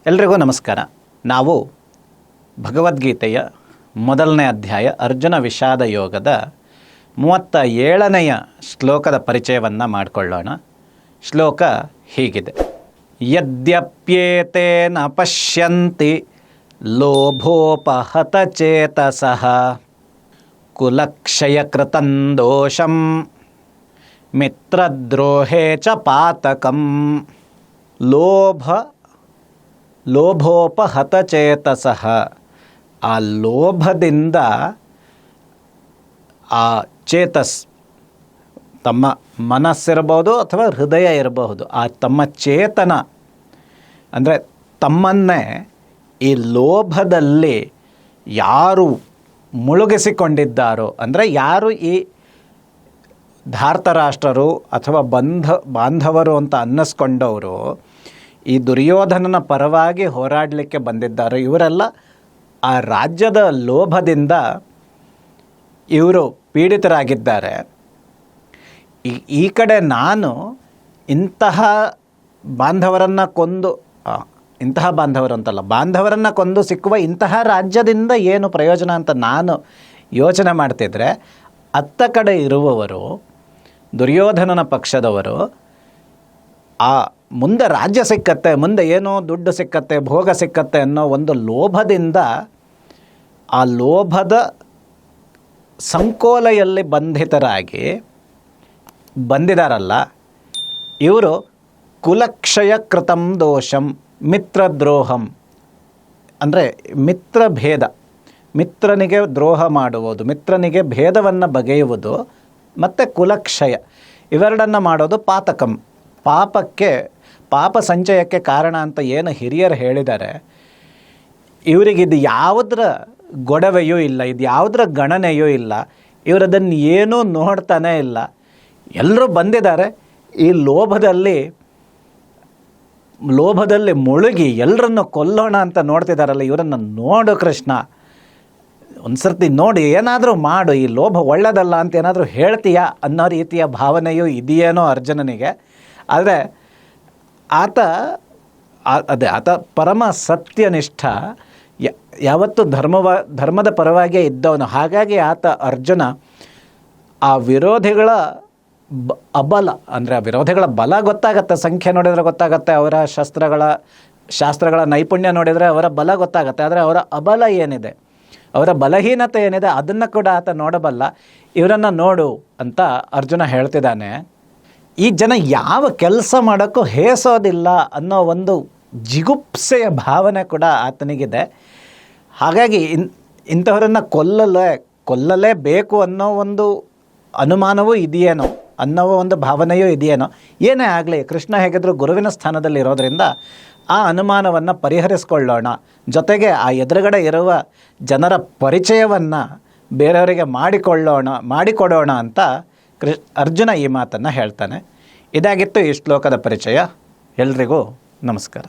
ಎಲ್ರಿಗೂ ನಮಸ್ಕಾರ. ನಾವು ಭಗವದ್ಗೀತೆಯ ಮೊದಲನೇ ಅಧ್ಯಾಯ ಅರ್ಜುನ ವಿಷಾದ ಯೋಗದ 37ನೆಯ ಶ್ಲೋಕದ ಪರಿಚಯವನ್ನು ಮಾಡಿಕೊಳ್ಳೋಣ. ಶ್ಲೋಕ ಹೀಗಿದೆ: ಯದ್ಯಪ್ಯೇತೇನ ಪಶ್ಯಂತಿ ಲೋಭೋಪಹತ ಚೇತಸಃ ಕುಲಕ್ಷಯಕೃತಂ ದೋಷಂ ಮಿತ್ರದ್ರೋಹೇ ಚ ಪಾತಕಂ. ಲೋಭೋಪಹತ ಚೇತಸಃ, ಆ ಲೋಭದಿಂದ ಆ ಚೇತಸ್ ತಮ್ಮ ಮನಸ್ಸಿರಬಹುದು ಅಥವಾ ಹೃದಯ ಇರಬಹುದು, ಆ ತಮ್ಮ ಚೇತನ ಅಂದರೆ ತಮ್ಮನ್ನೇ ಈ ಲೋಭದಲ್ಲಿ ಯಾರು ಮುಳುಗಿಸಿಕೊಂಡಿದ್ದಾರೋ, ಅಂದರೆ ಯಾರು ಈ ಧಾರ್ತರಾಷ್ಟ್ರರು ಅಥವಾ ಬಾಂಧವರು ಅಂತ ಅನ್ನಿಸ್ಕೊಂಡವರು ಈ ದುರ್ಯೋಧನನ ಪರವಾಗಿ ಹೋರಾಡಲಿಕ್ಕೆ ಬಂದಿದ್ದಾರೆ, ಇವರೆಲ್ಲ ಆ ರಾಜ್ಯದ ಲೋಭದಿಂದ ಇವರು ಪೀಡಿತರಾಗಿದ್ದಾರೆ. ಈ ಕಡೆ ನಾನು ಇಂತಹ ಬಾಂಧವರನ್ನು ಕೊಂದು ಸಿಕ್ಕುವ ಇಂತಹ ರಾಜ್ಯದಿಂದ ಏನು ಪ್ರಯೋಜನ ಅಂತ ನಾನು ಯೋಚನೆ ಮಾಡ್ತಿದ್ರೆ, ಅತ್ತ ಕಡೆ ಇರುವವರು ದುರ್ಯೋಧನನ ಪಕ್ಷದವರು ಆ ಮುಂದೆ ರಾಜ್ಯ ಸಿಕ್ಕತ್ತೆ, ಮುಂದೆ ಏನೋ ದುಡ್ಡು ಸಿಕ್ಕತ್ತೆ, ಭೋಗ ಸಿಕ್ಕತ್ತೆ ಅನ್ನೋ ಒಂದು ಲೋಭದಿಂದ ಆ ಲೋಭದ ಸಂಕೋಲೆಯಲ್ಲಿ ಬಂಧಿತರಾಗಿ ಬಂದಿದ್ದಾರಲ್ಲ, ಇವರು ಕುಲಕ್ಷಯ ಕೃತಂ ದೋಷಂ ಮಿತ್ರದ್ರೋಹಂ ಅಂದರೆ ಮಿತ್ರಭೇದ, ಮಿತ್ರನಿಗೆ ದ್ರೋಹ ಮಾಡುವುದು, ಮಿತ್ರನಿಗೆ ಭೇದವನ್ನು ಬಗೆಯುವುದು ಮತ್ತು ಕುಲಕ್ಷಯ ಇವೆರಡನ್ನು ಮಾಡೋದು ಪಾತಕಂ, ಪಾಪ ಸಂಚಯಕ್ಕೆ ಕಾರಣ ಅಂತ ಏನು ಹಿರಿಯರು ಹೇಳಿದ್ದಾರೆ. ಇವರಿಗಿದು ಯಾವುದರ ಗೊಡವೆಯೂ ಇಲ್ಲ, ಇದು ಯಾವುದರ ಗಣನೆಯೂ ಇಲ್ಲ, ಇವರದನ್ನು ಏನೂ ನೋಡ್ತಾನೇ ಇಲ್ಲ. ಎಲ್ಲರೂ ಬಂದಿದ್ದಾರೆ ಈ ಲೋಭದಲ್ಲಿ ಮುಳುಗಿ ಎಲ್ಲರನ್ನು ಕೊಲ್ಲೋಣ ಅಂತ ನೋಡ್ತಿದ್ದಾರಲ್ಲ, ಇವರನ್ನು ನೋಡು ಕೃಷ್ಣ, ಒಂದು ಸರ್ತಿ ನೋಡಿ ಏನಾದರೂ ಮಾಡು, ಈ ಲೋಭ ಒಳ್ಳೆಯದಲ್ಲ ಅಂತ ಏನಾದರೂ ಹೇಳ್ತೀಯಾ ಅನ್ನೋ ರೀತಿಯ ಭಾವನೆಯೂ ಇದೆಯೇನೋ ಅರ್ಜುನನಿಗೆ. ಆದರೆ ಆತ ಪರಮ ಸತ್ಯನಿಷ್ಠ, ಯಾವತ್ತೂ ಧರ್ಮದ ಪರವಾಗಿಯೇ ಇದ್ದವನು. ಹಾಗಾಗಿ ಅರ್ಜುನ ಆ ವಿರೋಧಿಗಳ ಅಬಲ ಅಂದರೆ ಆ ವಿರೋಧಿಗಳ ಬಲ ಗೊತ್ತಾಗತ್ತೆ, ಸಂಖ್ಯೆ ನೋಡಿದರೆ ಗೊತ್ತಾಗತ್ತೆ, ಅವರ ಶಾಸ್ತ್ರಗಳ ನೈಪುಣ್ಯ ನೋಡಿದರೆ ಅವರ ಬಲ ಗೊತ್ತಾಗತ್ತೆ. ಆದರೆ ಅವರ ಅಬಲ ಏನಿದೆ, ಅವರ ಬಲಹೀನತೆ ಏನಿದೆ, ಅದನ್ನು ಕೂಡ ಆತ ನೋಡಬಲ್ಲ. ಇವರನ್ನು ನೋಡು ಅಂತ ಅರ್ಜುನ ಹೇಳ್ತಿದ್ದಾನೆ. ಈ ಜನ ಯಾವ ಕೆಲಸ ಮಾಡೋಕ್ಕೂ ಹೇಸೋದಿಲ್ಲ ಅನ್ನೋ ಒಂದು ಜಿಗುಪ್ಸೆಯ ಭಾವನೆ ಕೂಡ ಆತನಿಗಿದೆ. ಹಾಗಾಗಿ ಇಂಥವರನ್ನು ಕೊಲ್ಲಲೇಬೇಕು ಅನ್ನೋ ಒಂದು ಅನುಮಾನವೂ ಇದೆಯೇನೋ, ಅನ್ನೋ ಒಂದು ಭಾವನೆಯೂ ಇದೆಯೇನೋ. ಏನೇ ಆಗಲಿ, ಕೃಷ್ಣ ಹೇಗಿದ್ದರೂ ಗುರುವಿನ ಸ್ಥಾನದಲ್ಲಿ ಇರೋದರಿಂದ ಆ ಅನುಮಾನವನ್ನು ಪರಿಹರಿಸ್ಕೊಳ್ಳೋಣ, ಜೊತೆಗೆ ಆ ಎದುರುಗಡೆ ಇರುವ ಜನರ ಪರಿಚಯವನ್ನು ಬೇರೆಯವರಿಗೆ ಮಾಡಿಕೊಡೋಣ ಅಂತ ಅರ್ಜುನ ಈ ಮಾತನ್ನು ಹೇಳ್ತಾನೆ. ಇದಾಗಿತ್ತು ಈ ಶ್ಲೋಕದ ಪರಿಚಯ. ಎಲ್ರಿಗೂ ನಮಸ್ಕಾರ.